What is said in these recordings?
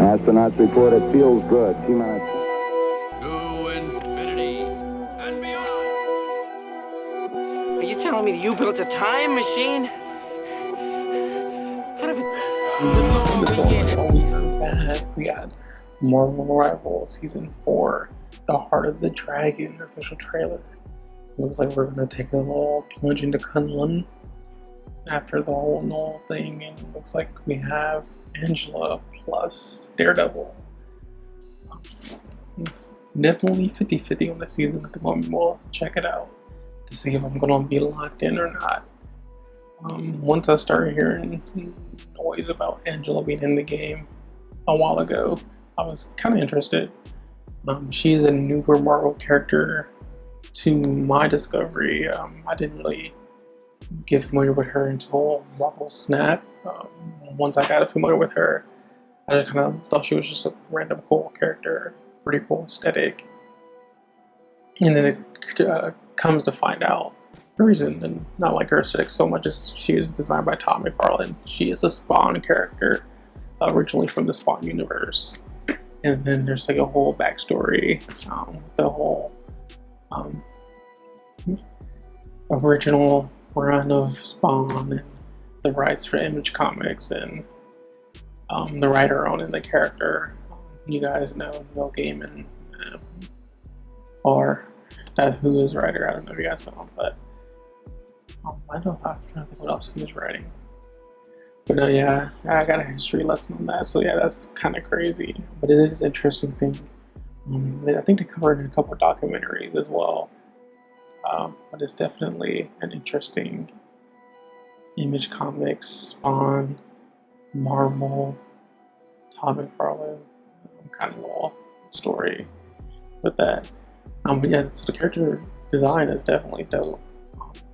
Astronauts report it feels good. T-minus. To infinity and beyond. Are you telling me that you built a time machine? How did We got Marvel Unravel Season 4, The Heart of the Dragon official trailer. Looks like we're going to take a little plunge into Knull after the whole Knull thing, and it looks like we have Angela plus Daredevil. Definitely 50-50 on the season at the moment. We'll check it out to see if I'm going to be locked in or not. Once I started hearing noise about Angela being in the game a while ago, I was kind of interested. She's a newer Marvel character to my discovery. I didn't really get familiar with her until Marvel Snap. Once I got familiar with her, I just kind of thought she was just a random cool character, pretty cool aesthetic. And then it comes to find out the reason, and not like her aesthetic so much as she is designed by Todd McFarlane. She is a Spawn character, originally from the Spawn universe. And then there's like a whole backstory, the whole original run of Spawn and the rights for Image Comics and the writer owning the character. You guys know Neil Gaiman, or who is writer. I don't know if you guys know, but I don't know. I'm trying to think what else he was writing. But yeah, I got a history lesson on that. So yeah, that's kind of crazy, but it is an interesting thing. I think they covered in a couple of documentaries as well. But it's definitely an interesting Image Comics, Spawn, Marvel, Todd McFarlane kind of little story with that. But yeah, so the character design is definitely dope.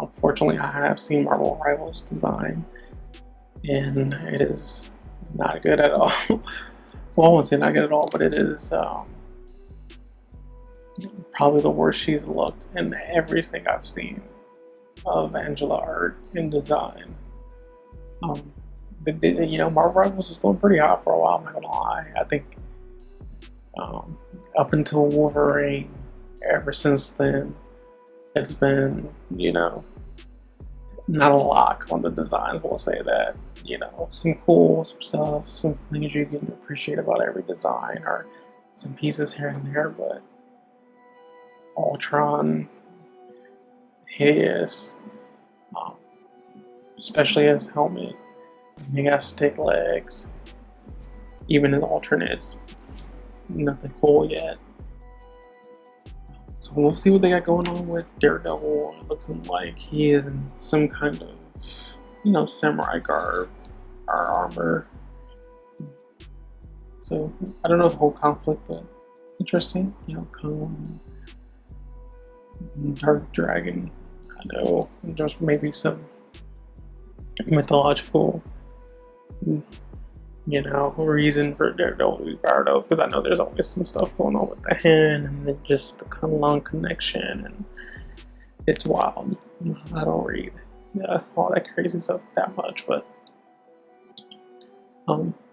Unfortunately, I have seen Marvel Rivals design, and it is not good at all. Well, I won't say not good at all, but it is probably the worst she's looked in everything I've seen of Angela art and design. Marvel Rivals was going pretty hot for a while, I'm not gonna lie. I think up until Wolverine, ever since then, it's been, not a lock on the designs, we'll say that. Some cool stuff, some things you can appreciate about every design, or some pieces here and there, but Ultron, hideous, especially his helmet. He got stick legs, even in alternates, nothing cool yet. So we'll see what they got going on with Daredevil. It looks like he is in some kind of, samurai garb or armor. So I don't know the whole conflict, but interesting. Dark Dragon. I know there's maybe some mythological, reason for Daredevil to be part of, because I know there's always some stuff going on with the hand and then just the Knull connection, and it's wild. I don't read all that crazy stuff that much, but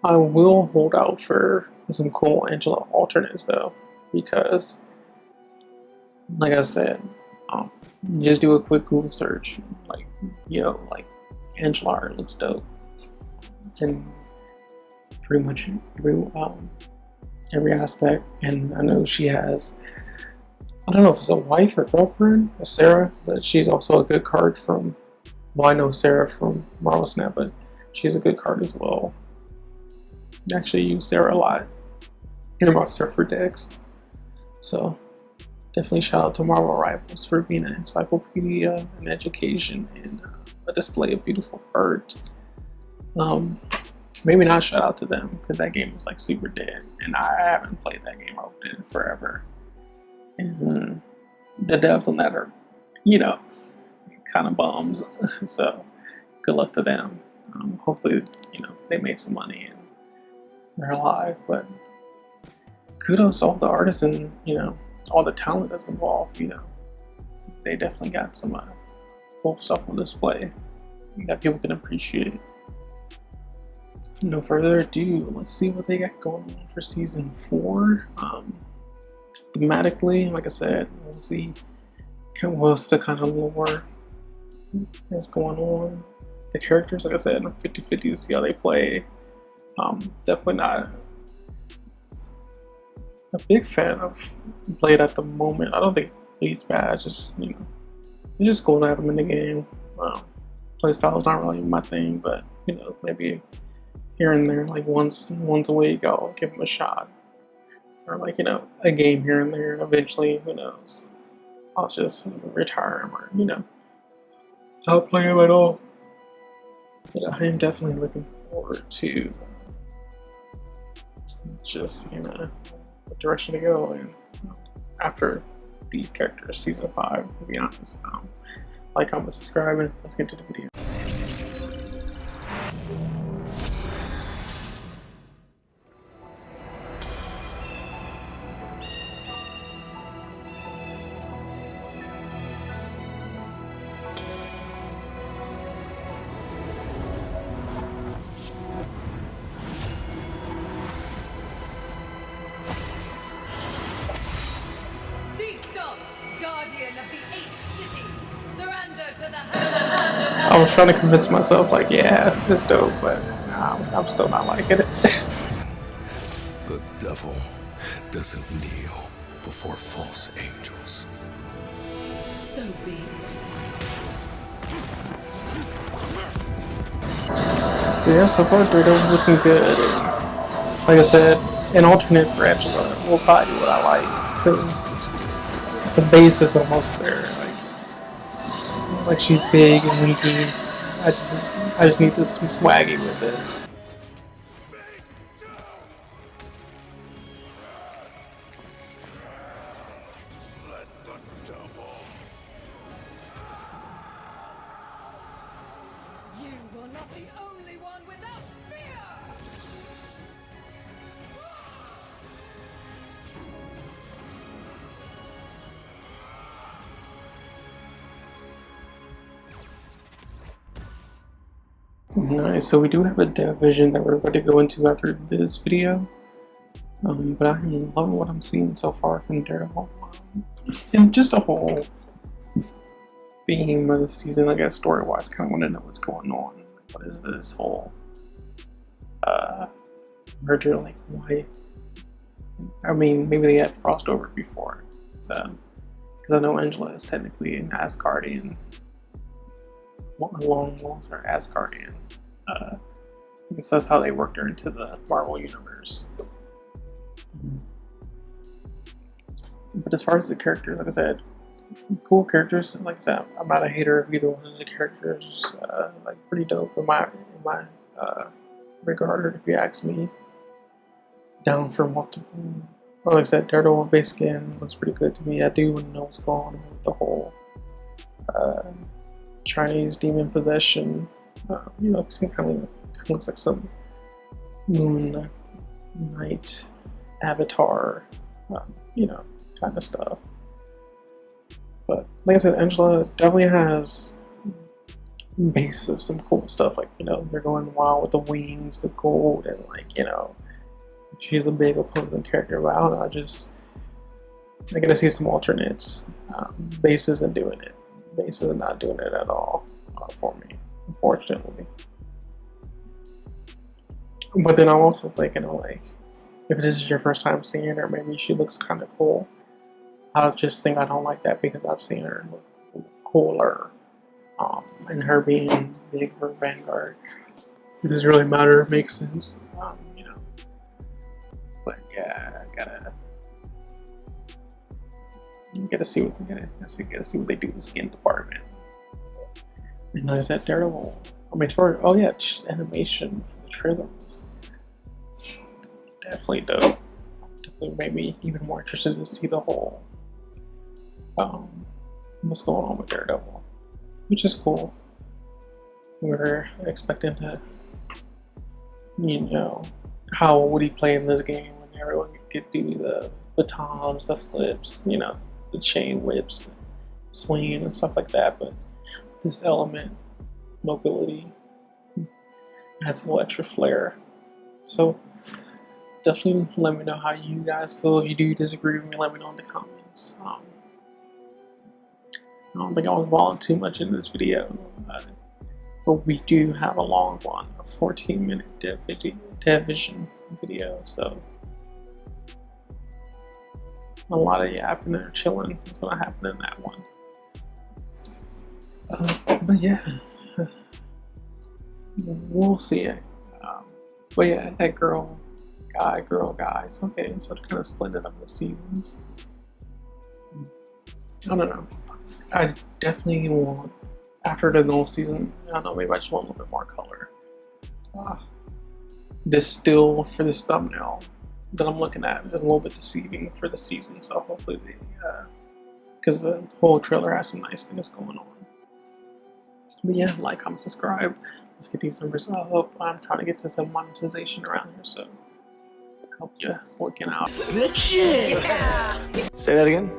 I will hold out for some cool Angela alternates though, because like I said, just do a quick Google search, like Angela art looks dope, and pretty much every aspect. And I know she has, I don't know if it's a wife or girlfriend, Sarah, but she's also a good card from, I know Sarah from Marvel Snap, but she's a good card as well. I actually use Sarah a lot in my surfer decks, so definitely shout out to Marvel Rivals for being an encyclopedia and education and a display of beautiful art. Maybe not shout out to them, because that game is like super dead, and I haven't played that game in forever. And the devs on that are, kind of bums. So good luck to them. Hopefully, they made some money and they're alive. But kudos to all the artists and all the talent that's involved. They definitely got some cool stuff on display that people can appreciate. no further ado, let's see what they got going on for season 4. Thematically, like I said, we'll see what's the kind of lore that's going on. The characters, like I said, I'm 50-50 to see how they play. Definitely not a big fan of Blade at the moment. I don't think he's bad. Just, you know, it's just cool to have him in the game. Playstyle is not really my thing, but you know, maybe here and there, like once a week, I'll give him a shot, or like, you know, a game here and there. And eventually, who knows? I'll just retire him, or you know, I'll play him at all. But I am definitely looking forward to just, you know, what direction to go. And after these characters, season 5, to be honest. Like, comment, subscribe, and let's get to the video. I was trying to convince myself, like, yeah, it's dope, but nah, I'm still not liking it. The devil doesn't kneel before false angels. So be it. Yeah, so far Daredevil's looking good. And like I said, an alternate for Angela will probably be what I like, because the base is almost there. Like she's big and winky. I just need some swaggy with it. You will not the only one without fear! Nice, so we do have a division that we're going to go into after this video. But I'm loving what I'm seeing so far from Daredevil. And just a whole theme of the season, I guess, story-wise, kind of want to know what's going on. What is this whole merger, like, why? I mean, maybe they had crossed over before. Because I know Angela is technically an Asgardian. Long Walls are Asgardian. I guess that's how they worked her into the Marvel universe. But as far as the characters, like I said, cool characters. Like I said, I'm not a hater of either one of the characters. Like, pretty dope in my regard, if you ask me. Down for multiple. Well, like I said, Daredevil base skin looks pretty good to me. I do want to know what's going on with the whole Chinese demon possession. You know, it kind of looks like some Moon Knight Avatar, you know, kind of stuff. But like I said, Angela definitely has base of some cool stuff. Like, you know, they're going wild with the wings, the gold, and like, you know, she's a big opposing character. But I don't know, I gotta see some alternates. Base isn't doing it. Base is not doing it at all for me, unfortunately. But then I'm also thinking, like, if this is your first time seeing her, maybe she looks kind of cool. I just think I don't like that because I've seen her look cooler. And her being big for Vanguard, it doesn't really matter. It makes sense, you know. But yeah, I gotta see what they do in the skin department. And like I said, Daredevil. I mean, oh yeah, animation for the trailer was definitely dope. Definitely made me even more interested to see the whole what's going on with Daredevil, which is cool. We're expecting to, you know, how would he play in this game when everyone could do the batons, the flips, you know, the chain whips, swinging and stuff like that. But this element, mobility, adds a little extra flair So definitely let me know how you guys feel. If you do disagree with me, let me know in the comments. I don't think I was involved too much in this video, but we do have a long one, a 14-minute dev vision video, so a lot of yapping and chilling is gonna happen in that one. But yeah, we'll see it. But yeah, that girl, guys. Okay, so they're kind of splitting up the seasons. I don't know. I definitely want, after the Knull season, I don't know, maybe I just want a little bit more color. This still, for this thumbnail that I'm looking at, is a little bit deceiving for the season, so hopefully they, because the whole trailer has some nice things going on. But yeah, like, comment, subscribe. Let's get these numbers up. I'm trying to get to some monetization around here, so help you working out. Say that again?